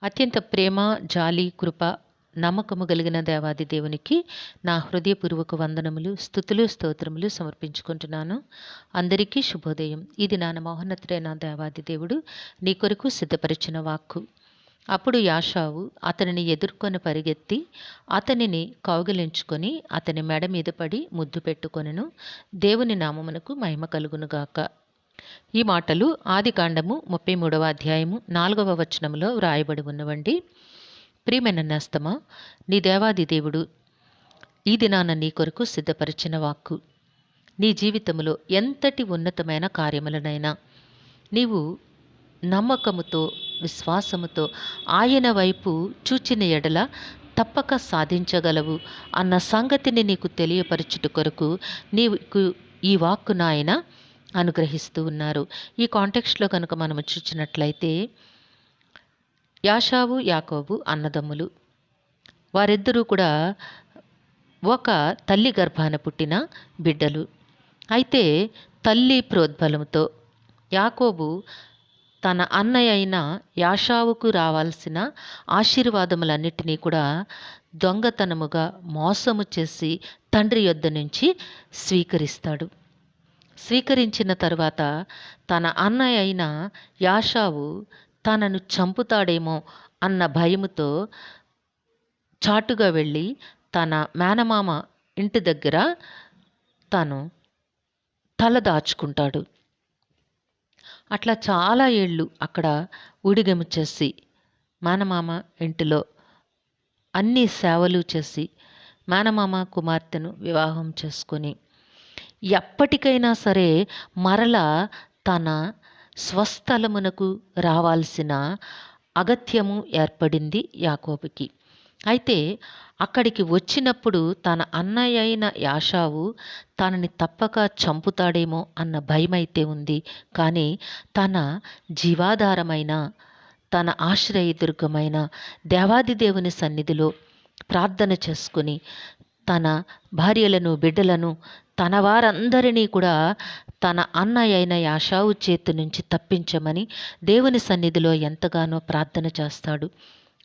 అత్యంత ప్రేమ, జాలి, కృప, నమ్మకము కలిగిన దేవాది దేవునికి నా హృదయపూర్వక వందనములు, స్తుతులు, స్తోత్రములు సమర్పించుకుంటున్నాను. అందరికీ శుభోదయం. ఇది నా మహోన్నతుడైన దేవాది దేవుడు నీ కొరకు సిద్ధపరిచిన వాక్కు. అప్పుడు యాషావు అతనిని ఎదుర్కొని పరిగెత్తి అతనిని కౌగిలించుకొని అతని మెడ మీద పడి ముద్దు పెట్టుకొనెను. దేవుని నామమునకు మహిమ కలుగునుగాక. ఈ మాటలు ఆదికాండము 33వ అధ్యాయము 4వ వచనంలో వ్రాయబడి ఉన్నవండి. ప్రియమైన నేస్తమా, నీ దేవాది దేవుడు ఈ దినాన నీ కొరకు సిద్ధపరిచిన వాక్కు. నీ జీవితంలో ఎంతటి ఉన్నతమైన కార్యములనైనా నీవు నమ్మకముతో, విశ్వాసముతో ఆయన వైపు చూచిన ఎడల తప్పక సాధించగలవు అన్న సంగతిని నీకు తెలియపరచుట కొరకు నీకు ఈ వాక్కును ఆయన అనుగ్రహిస్తూ ఉన్నారు. ఈ కాంటెక్స్ట్లో కనుక మనము చూసినట్లయితే యాషావు, యాకోబు అన్నదమ్ములు. వారిద్దరూ కూడా ఒక తల్లి గర్భాన పుట్టిన బిడ్డలు. అయితే తల్లి ప్రోద్బలంతో యాకోబు తన అన్నయ్య అయిన యాషావుకు రావాల్సిన ఆశీర్వాదములన్నిటినీ కూడా దొంగతనముగా మోసము చేసి తండ్రి యొద్ద నుంచి స్వీకరిస్తాడు. స్వీకరించిన తరువాత తన అన్నయ్య అయిన యాషావు తనను చంపుతాడేమో అన్న భయముతో చాటుగా వెళ్ళి తన మేనమామ ఇంటి దగ్గర తను తల దాచుకుంటాడు. అట్లా చాలా ఏళ్ళు అక్కడ ఊడిగము చేసి మేనమామ ఇంటిలో అన్ని సేవలు చేసి మేనమామ కుమార్తెను వివాహం చేసుకొని ఎప్పటికైనా సరే మరలా తన స్వస్థలమునకు రావాల్సిన అగత్యము ఏర్పడింది యాకోబుకి. అయితే అక్కడికి వచ్చినప్పుడు తన అన్నయ్య అయిన యాషావు తనని తప్పక చంపుతాడేమో అన్న భయమైతే ఉంది. కానీ తన జీవాధారమైన, తన ఆశ్రయదుర్గమైన దేవాది దేవుని సన్నిధిలో ప్రార్థన చేసుకుని తన భార్యలను, బిడ్డలను, తన వారందరినీ కూడా తన అన్నయ్య అయిన యాషావు చేతి నుంచి తప్పించమని దేవుని సన్నిధిలో ఎంతగానో ప్రార్థన చేస్తాడు.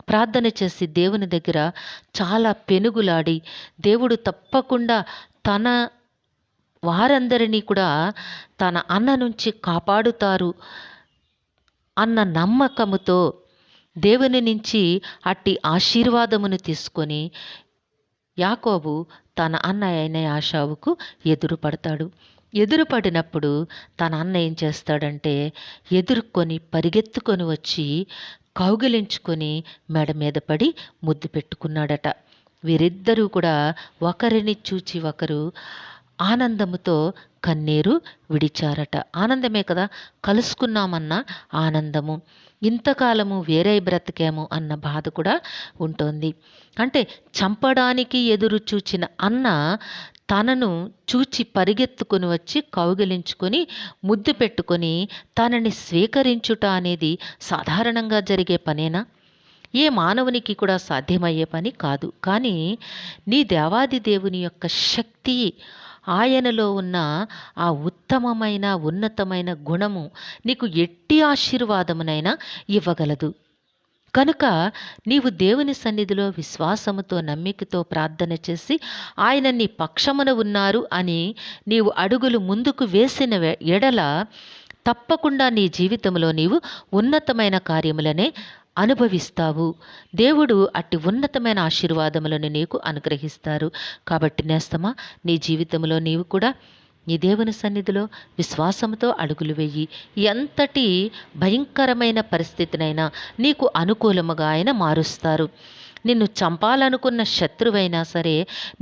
ప్రార్థన చేసి దేవుని దగ్గర చాలా పెనుగులాడి దేవుడు తప్పకుండా తన వారందరినీ కూడా తన అన్న నుంచి కాపాడుతారు అన్న నమ్మకముతో దేవుని నుంచి అట్టి ఆశీర్వాదమును తీసుకొని యాకోబు తన అన్నయ్య అయిన యాషావుకు ఎదురుపడతాడు. ఎదురుపడినప్పుడు తన అన్న ఏం చేస్తాడంటే ఎదుర్కొని పరిగెత్తుకొని వచ్చి కౌగిలించుకొని మెడ మీద పడి ముద్దు పెట్టుకున్నాడట. వీరిద్దరూ కూడా ఒకరిని చూచి ఒకరు ఆనందముతో కన్నీరు విడిచారట. ఆనందమే కదా, కలుసుకున్నామన్న ఆనందము. ఇంతకాలము వేరే బ్రతికేమో అన్న బాధ కూడా ఉంటుంది. అంటే చంపడానికి ఎదురు చూచిన అన్న తనను చూచి పరిగెత్తుకొని వచ్చి కౌగిలించుకొని ముద్దు పెట్టుకొని తనని స్వీకరించుట అనేది సాధారణంగా జరిగే పనేనా? ఏ మానవునికి కూడా సాధ్యమయ్యే పని కాదు. కానీ నీ దేవాది దేవుని యొక్క శక్తి, ఆయనలో ఉన్న ఆ ఉత్తమమైన, ఉన్నతమైన గుణము నీకు ఎట్టి ఆశీర్వాదమునైనా ఇవ్వగలదు. కనుక నీవు దేవుని సన్నిధిలో విశ్వాసముతో, నమ్మికతో ప్రార్థన చేసి ఆయన నీ పక్షమున ఉన్నారు అని నీవు అడుగులు ముందుకు వేసిన ఎడల తప్పకుండా నీ జీవితంలో నీవు ఉన్నతమైన కార్యములనే అనుభవిస్తావు. దేవుడు అట్టి ఉన్నతమైన ఆశీర్వాదములను నీకు అనుగ్రహిస్తారు. కాబట్టి నేస్తమా, నీ జీవితంలో నీవు కూడా నీ దేవుని సన్నిధిలో విశ్వాసంతో అడుగులు వెయ్యి. ఎంతటి భయంకరమైన పరిస్థితినైనా నీకు అనుకూలముగా ఆయన మారుస్తారు. నిన్ను చంపాలనుకున్న శత్రువైనా సరే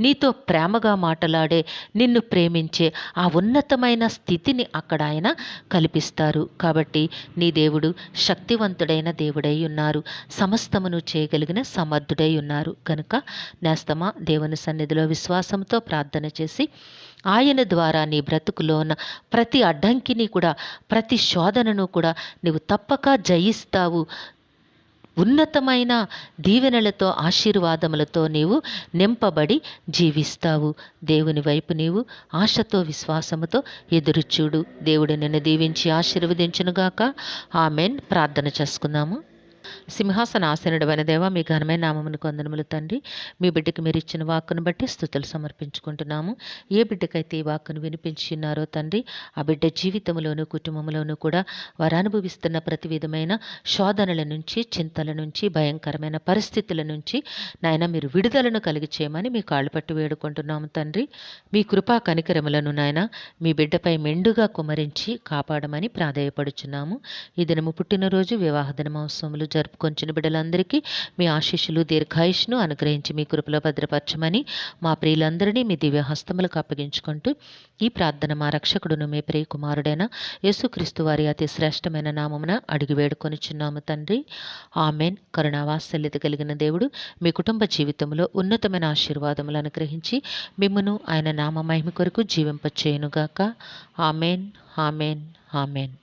నీతో ప్రేమగా మాట్లాడే, నిన్ను ప్రేమించే ఆ ఉన్నతమైన స్థితిని అక్కడ ఆయన కల్పిస్తారు. కాబట్టి నీ దేవుడు శక్తివంతుడైన దేవుడై ఉన్నారు, సమస్తమును చేయగలిగిన సమర్థుడై ఉన్నారు. కనుక నేస్తమా, దేవుని సన్నిధిలో విశ్వాసంతో ప్రార్థన చేసి ఆయన ద్వారా నీ బ్రతుకులోన ప్రతి అడ్డంకిని కూడా, ప్రతి శోధనను కూడా నీవు తప్పక జయిస్తావు. ఉన్నతమైన దీవెనలతో ఆశీర్వాదములతో నీవు నింపబడి జీవిస్తావు. దేవుని వైపు నీవు ఆశతో విశ్వాసముతో ఎదురుచూడు. దేవుడు నిన్ను దీవించి ఆశీర్వదించునుగాక. ఆమెన్. ప్రార్థన చేసుకుందాము. సింహాసనాసనుడవైన దేవా, మీ ఘనమైన నామమునకు వందనములు తండ్రి. మీ బిడ్డకి మీరు ఇచ్చిన వాక్కును బట్టి స్తుతులు సమర్పించుకుంటున్నాము. ఏ బిడ్డకైతే ఈ వాక్కును వినిపించి ఉన్నారో తండ్రి, ఆ బిడ్డ జీవితంలోనూ కుటుంబంలోనూ కూడా వారు అనుభవిస్తున్న ప్రతి విధమైన శోధనల నుంచి, చింతల నుంచి, భయంకరమైన పరిస్థితుల నుంచి నాయన మీరు విడుదలను కలిగి చేయమని మీ కాళ్ళు పట్టి వేడుకుంటున్నాము తండ్రి. మీ కృపా కనికరములను నాయన మీ బిడ్డపై మెండుగా కుమరించి కాపాడమని ప్రాధేయపడుచున్నాము. ఈ దినము పుట్టినరోజు, వివాహ దినమోత్సవములు జరుపుకొంచిన బిడ్డలందరికీ మీ ఆశీస్సులు, దీర్ఘాయుష్ను అనుగ్రహించి మీ కృపలో భద్రపరచమని మా ప్రియులందరినీ మీ దివ్య హస్తములకు అప్పగించుకుంటూ ఈ ప్రార్థన మా రక్షకుడును మీ ప్రియ కుమారుడైన యేసుక్రీస్తు వారి అతి శ్రేష్టమైన నామమున అడిగి వేడుకొనిచున్నాము తండ్రి. ఆమెన్. కరుణావాత్సల్యత కలిగిన దేవుడు మీ కుటుంబ జీవితంలో ఉన్నతమైన ఆశీర్వాదములు అనుగ్రహించి మిమ్మును ఆయన నామ మహిమ కొరకు జీవింపచేయునుగాక. ఆమెన్. ఆమెన్. ఆమెన్.